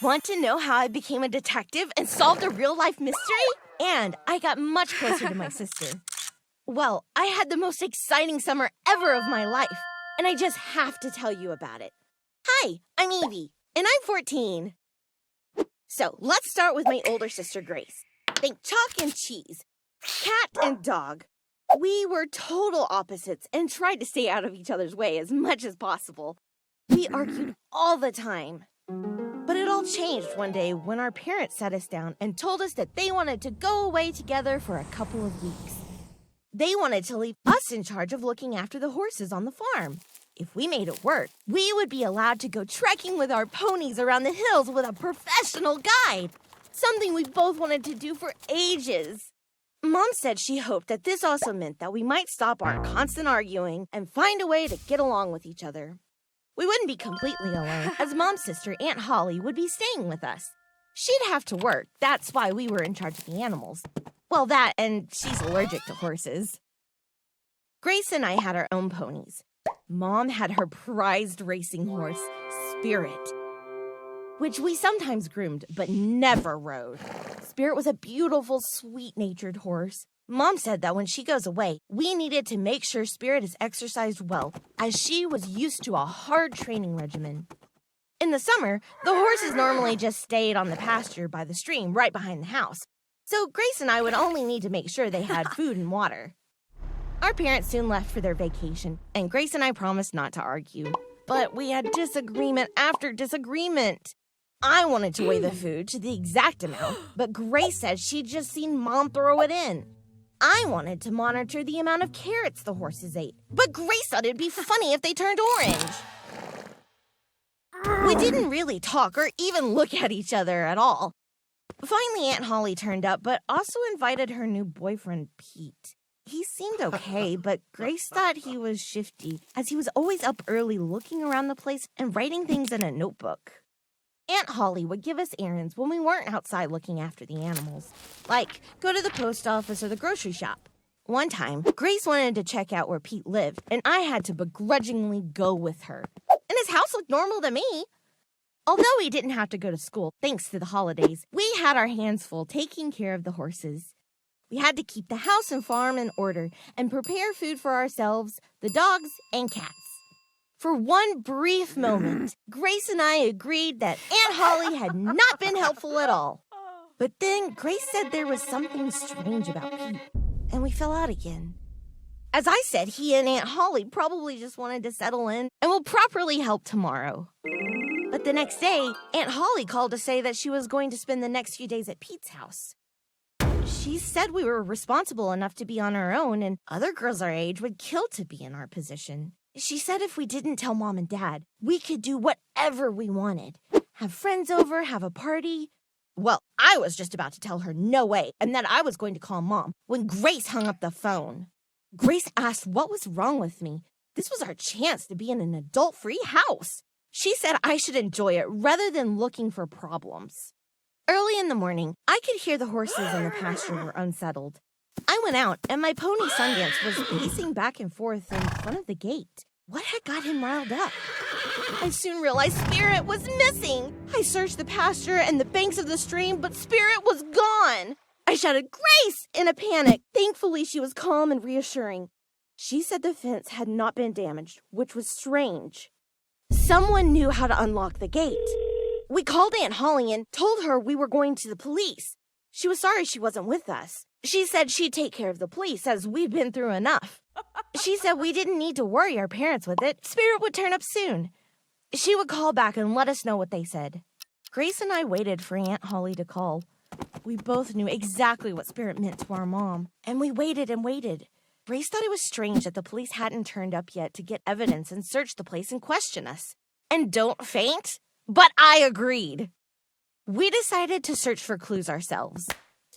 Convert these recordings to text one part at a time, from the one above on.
Want to know how I became a detective and solved a real-life mystery? And I got much closer to my sister. Well, I had the most exciting summer ever of my life, and I just have to tell you about it. Hi, I'm Evie, and I'm 14. So, let's start with my older sister, Grace. Think chalk and cheese, cat and dog. We were total opposites and tried to stay out of each other's way as much as possible. We argued all the time. But it all changed one day when our parents sat us down and told us that they wanted to go away together for a couple of weeks. They wanted to leave us in charge of looking after the horses on the farm. If we made it work, we would be allowed to go trekking with our ponies around the hills with a professional guide. Something we both wanted to do for ages. Mom said she hoped that this also meant that we might stop our constant arguing and find a way to get along with each other. We wouldn't be completely alone, as Mom's sister, Aunt Holly, would be staying with us. She'd have to work. That's why we were in charge of the animals. Well, that, and she's allergic to horses. Grace and I had our own ponies. Mom had her prized racing horse, Spirit, which we sometimes groomed but never rode. Spirit was a beautiful, sweet-natured horse. Mom said that when she goes away, we needed to make sure Spirit is exercised well, as she was used to a hard training regimen. In the summer, the horses normally just stayed on the pasture by the stream right behind the house, so Grace and I would only need to make sure they had food and water. Our parents soon left for their vacation, and Grace and I promised not to argue. But we had disagreement after disagreement. I wanted to weigh the food to the exact amount, but Grace said she'd just seen Mom throw it in. I wanted to monitor the amount of carrots the horses ate, but Grace thought it'd be funny if they turned orange. We didn't really talk or even look at each other at all. Finally, Aunt Holly turned up, but also invited her new boyfriend, Pete. He seemed okay, but Grace thought he was shifty, as he was always up early looking around the place and writing things in a notebook. Aunt Holly would give us errands when we weren't outside looking after the animals, like go to the post office or the grocery shop. One time, Grace wanted to check out where Pete lived, and I had to begrudgingly go with her. And his house looked normal to me. Although we didn't have to go to school, thanks to the holidays, we had our hands full taking care of the horses. We had to keep the house and farm in order and prepare food for ourselves, the dogs, and cats. For one brief moment, Grace and I agreed that Aunt Holly had not been helpful at all. But then Grace said there was something strange about Pete, and we fell out again. As I said, he and Aunt Holly probably just wanted to settle in and will properly help tomorrow. But the next day, Aunt Holly called to say that she was going to spend the next few days at Pete's house. She said we were responsible enough to be on our own, and other girls our age would kill to be in our position. She said if we didn't tell Mom and Dad, we could do whatever we wanted. Have friends over, have a party. Well, I was just about to tell her no way, and that I was going to call Mom, when Grace hung up the phone. Grace asked what was wrong with me. This was our chance to be in an adult-free house. She said I should enjoy it rather than looking for problems. Early in the morning, I could hear the horses in the pasture were unsettled. I went out, and my pony Sundance was pacing back and forth in front of the gate. What had got him riled up? I soon realized Spirit was missing. I searched the pasture and the banks of the stream, but Spirit was gone. I shouted, "Grace!" in a panic. Thankfully, she was calm and reassuring. She said the fence had not been damaged, which was strange. Someone knew how to unlock the gate. We called Aunt Holly and told her we were going to the police. She was sorry she wasn't with us. She said she'd take care of the police, as we'd been through enough. She said we didn't need to worry our parents with it. Spirit would turn up soon. She would call back and let us know what they said. Grace and I waited for Aunt Holly to call. We both knew exactly what Spirit meant to our mom, and we waited and waited. Grace thought it was strange that the police hadn't turned up yet to get evidence and search the place and question us. And don't faint, but I agreed. We decided to search for clues ourselves.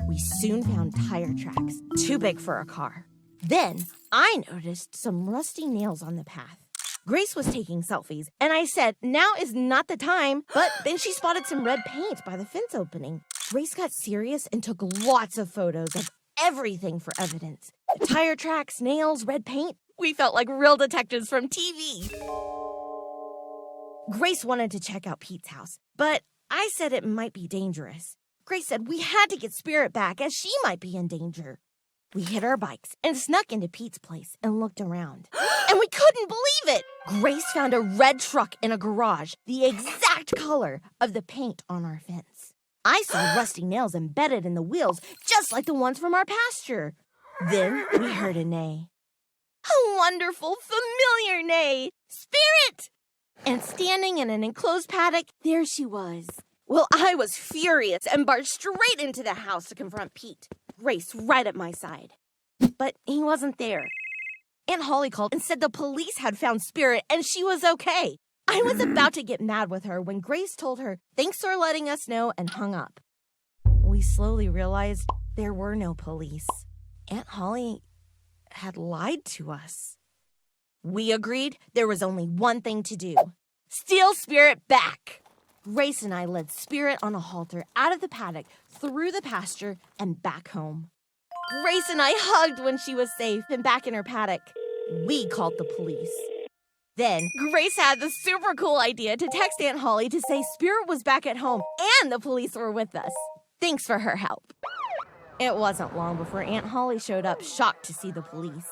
We soon found tire tracks, too big for a car. Then I noticed some rusty nails on the path. Grace was taking selfies, and I said, now is not the time. But then she spotted some red paint by the fence opening. Grace got serious and took lots of photos of everything for evidence. The tire tracks, nails, red paint. We felt like real detectives from TV. Grace wanted to check out Pete's house, but I said it might be dangerous. Grace said we had to get Spirit back as she might be in danger. We hid our bikes and snuck into Pete's place and looked around. And we couldn't believe it! Grace found a red truck in a garage, the exact color of the paint on our fence. I saw rusty nails embedded in the wheels, just like the ones from our pasture. Then we heard a neigh. A wonderful, familiar neigh! Spirit! And standing in an enclosed paddock, there she was. Well, I was furious and barged straight into the house to confront Pete, Grace right at my side. But he wasn't there. Aunt Holly called and said the police had found Spirit and she was okay. I was about to get mad with her when Grace told her, "Thanks for letting us know," and hung up. We slowly realized there were no police. Aunt Holly had lied to us. We agreed there was only one thing to do. Steal Spirit back. Grace and I led Spirit on a halter out of the paddock, through the pasture, and back home. Grace and I hugged when she was safe and back in her paddock. We called the police. Then, Grace had the super cool idea to text Aunt Holly to say Spirit was back at home and the police were with us. Thanks for her help. It wasn't long before Aunt Holly showed up, shocked to see the police.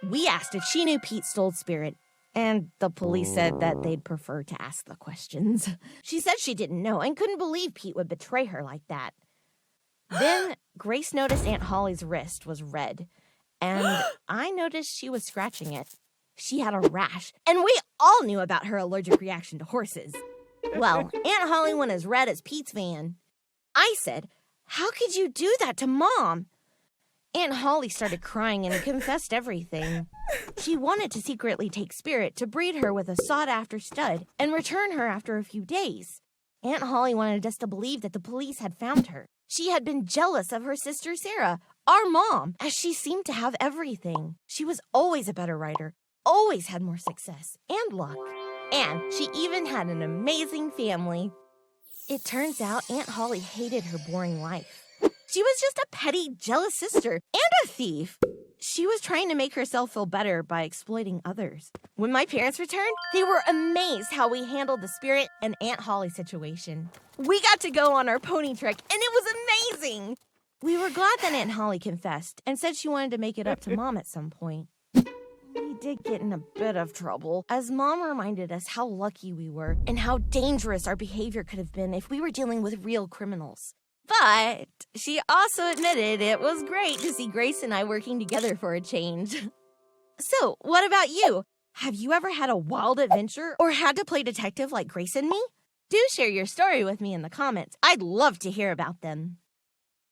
We asked if she knew Pete stole Spirit, and the police said that they'd prefer to ask the questions. She said she didn't know and couldn't believe Pete would betray her like that. Then Grace noticed Aunt Holly's wrist was red, and I noticed she was scratching it. She had a rash, and we all knew about her allergic reaction to horses. Well, Aunt Holly went as red as Pete's van. I said, "How could you do that to Mom?" Aunt Holly started crying and confessed everything. She wanted to secretly take Spirit to breed her with a sought-after stud and return her after a few days. Aunt Holly wanted us to believe that the police had found her. She had been jealous of her sister Sarah, our mom, as she seemed to have everything. She was always a better writer, always had more success and luck. And she even had an amazing family. It turns out Aunt Holly hated her boring life. She was just a petty, jealous sister and a thief. She was trying to make herself feel better by exploiting others. When my parents returned, they were amazed how we handled the Spirit and Aunt Holly situation. We got to go on our pony trek, and it was amazing. We were glad that Aunt Holly confessed and said she wanted to make it up to Mom at some point. We did get in a bit of trouble, as Mom reminded us how lucky we were and how dangerous our behavior could have been if we were dealing with real criminals. But she also admitted it was great to see Grace and I working together for a change. So, what about you? Have you ever had a wild adventure or had to play detective like Grace and me? Do share your story with me in the comments. I'd love to hear about them.